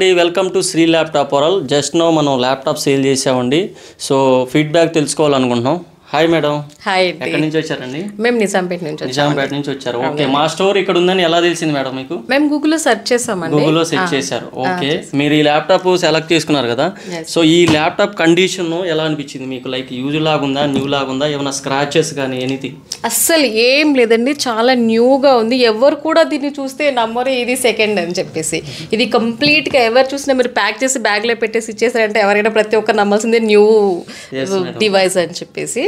Welcome to Sri laptop world. Just now మనం laptop sale చేసామండి. So feedback తెలుసుకోవాలనుకుంటున్నాం. Hi madam. Hi. ఎక్కడి నుంచి వచ్చారండి? మేము నిజాంపేట నుంచి వచ్చారు. ఓకే, మా స్టోర్ ఇక్కడ ఉందని ఎలా తెలిసింది మేడం మీకు? మేము గూగుల్లో సెర్చ్ చేసామండి. గూగుల్లో సెర్చ్ చేశారు. ఓకే, మీరు ఈ ల్యాప్టాప్ సెలెక్ట్ చేసుకున్నారు కదా. సో ఈ ల్యాప్టాప్ కండిషన్ ఎలా అనిపించింది మీకు? లైక్ యూజ్ లాగుందా, న్యూ లాగుందా, ఏమైనా స్క్రాచెస్ కానీ ఎనీథింగ్? అస్సలు ఏం లేదండి, చాలా న్యూగా ఉంది. ఎవరు కూడా దీన్ని చూస్తే నమ్మరు ఇది సెకండ్ అని చెప్పేసి. ఇది కంప్లీట్గా ఎవరు చూసినా మీరు ప్యాక్ చేసి బ్యాగ్లో పెట్టేసి ఇచ్చేసారంటే ఎవరైనా ప్రతి ఒక్కరు నమ్మాల్సిందే న్యూ డివైస్ అని చెప్పేసి.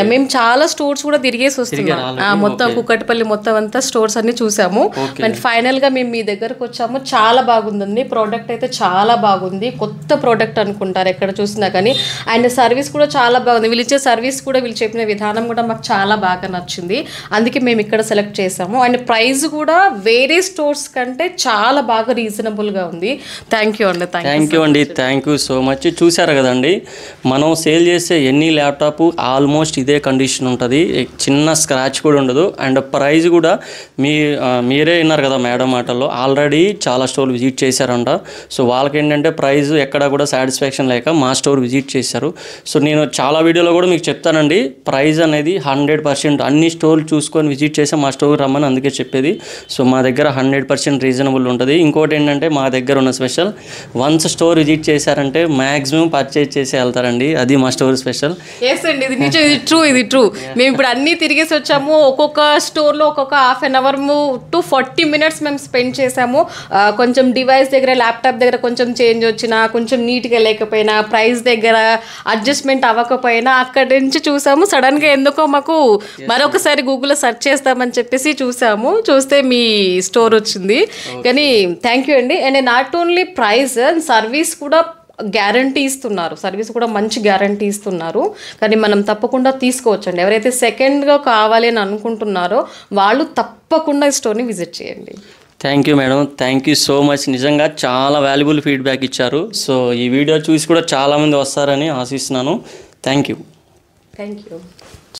మేము చాలా స్టోర్స్ కూడా తిరిగేసి వస్తున్నాం. మొత్తం కుక్కటిపల్లి మొత్తం అంతా స్టోర్స్ అన్ని చూసాము. అండ్ ఫైనల్ గా మేము మీ దగ్గరకు వచ్చాము. చాలా బాగుందండి ప్రోడక్ట్ అయితే, చాలా బాగుంది. కొత్త ప్రోడక్ట్ అనుకుంటారు ఎక్కడ చూసినా కానీ. అండ్ సర్వీస్ కూడా చాలా బాగుంది. వీళ్ళు ఇచ్చే సర్వీస్ కూడా, వీళ్ళు చెప్పిన విధానం కూడా మాకు చాలా బాగా నచ్చింది. అందుకే మేము ఇక్కడ సెలెక్ట్ చేసాము. అండ్ ప్రైస్ కూడా వేరే స్టోర్స్ కంటే చాలా బాగా రీజనబుల్ గా ఉంది. థ్యాంక్ యూ అండి. Thank you so much. చూసారు కదండి, మనం సేల్ చేసే ఎన్ని ల్యాప్టాప్ ఆల్మోస్ట్ ఇదే కండిషన్ ఉంటుంది, చిన్న స్క్రాచ్ కూడా ఉండదు. అండ్ ప్రైస్ కూడా మీరే విన్నారు కదా మేడం మాటల్లో, ఆల్రెడీ చాలా స్టోర్ విజిట్ చేశారంట. సో వాళ్ళకి ఏంటంటే ప్రైస్ ఎక్కడ కూడా సాటిస్ఫాక్షన్ లేక మా స్టోర్ విజిట్ చేశారు. సో నేను చాలా వీడియోలో కూడా మీకు చెప్తానండి, ప్రైస్ అనేది 100% అన్ని స్టోర్లు చూసుకొని విజిట్ చేసి మా స్టోర్ రమ్మని అందుకే చెప్పేది. సో మా దగ్గర 100% రీజనబుల్ ఉంటుంది. ఇంకోటి ఏంటంటే మా దగ్గర ఉన్న స్పెషల్, వన్స్ స్టోర్ విజిట్ చేశారంటే మ్యాక్సిమం పర్చేజ్ చేసి వెళ్తారండి. అది మా స్టోర్ స్పెషల్. ఇది ట్రూ. మేము ఇప్పుడు అన్ని తిరిగేసి వచ్చాము. ఒక్కొక్క స్టోర్లో ఒక్కొక్క half an hour to 40 minutes మేము స్పెండ్ చేసాము. కొంచెం డివైస్ దగ్గర, ల్యాప్టాప్ దగ్గర కొంచెం చేంజ్ వచ్చినా, కొంచెం నీట్గా లేకపోయినా, ప్రైస్ దగ్గర అడ్జస్ట్మెంట్ అవ్వకపోయినా అక్కడి నుంచి చూసాము. సడన్గా ఎందుకో మాకు మరొకసారి గూగుల్లో సెర్చ్ చేస్తామని చెప్పేసి చూస్తే మీ స్టోర్ వచ్చింది. కానీ థ్యాంక్ యూ అండి. And not only price, service కూడా గ్యారంటీ ఇస్తున్నారు. సర్వీస్ కూడా మంచి గ్యారంటీ ఇస్తున్నారు. కానీ మనం తప్పకుండా తీసుకోవచ్చండి. ఎవరైతే సెకండ్గా కావాలి అని అనుకుంటున్నారో వాళ్ళు తప్పకుండా ఈ స్టోర్ని విజిట్ చేయండి. Thank you madam, thank you so much. నిజంగా చాలా వాల్యుబుల్ ఫీడ్బ్యాక్ ఇచ్చారు. సో ఈ వీడియో చూసి కూడా చాలామంది వస్తారని ఆశిస్తున్నాను. Thank you.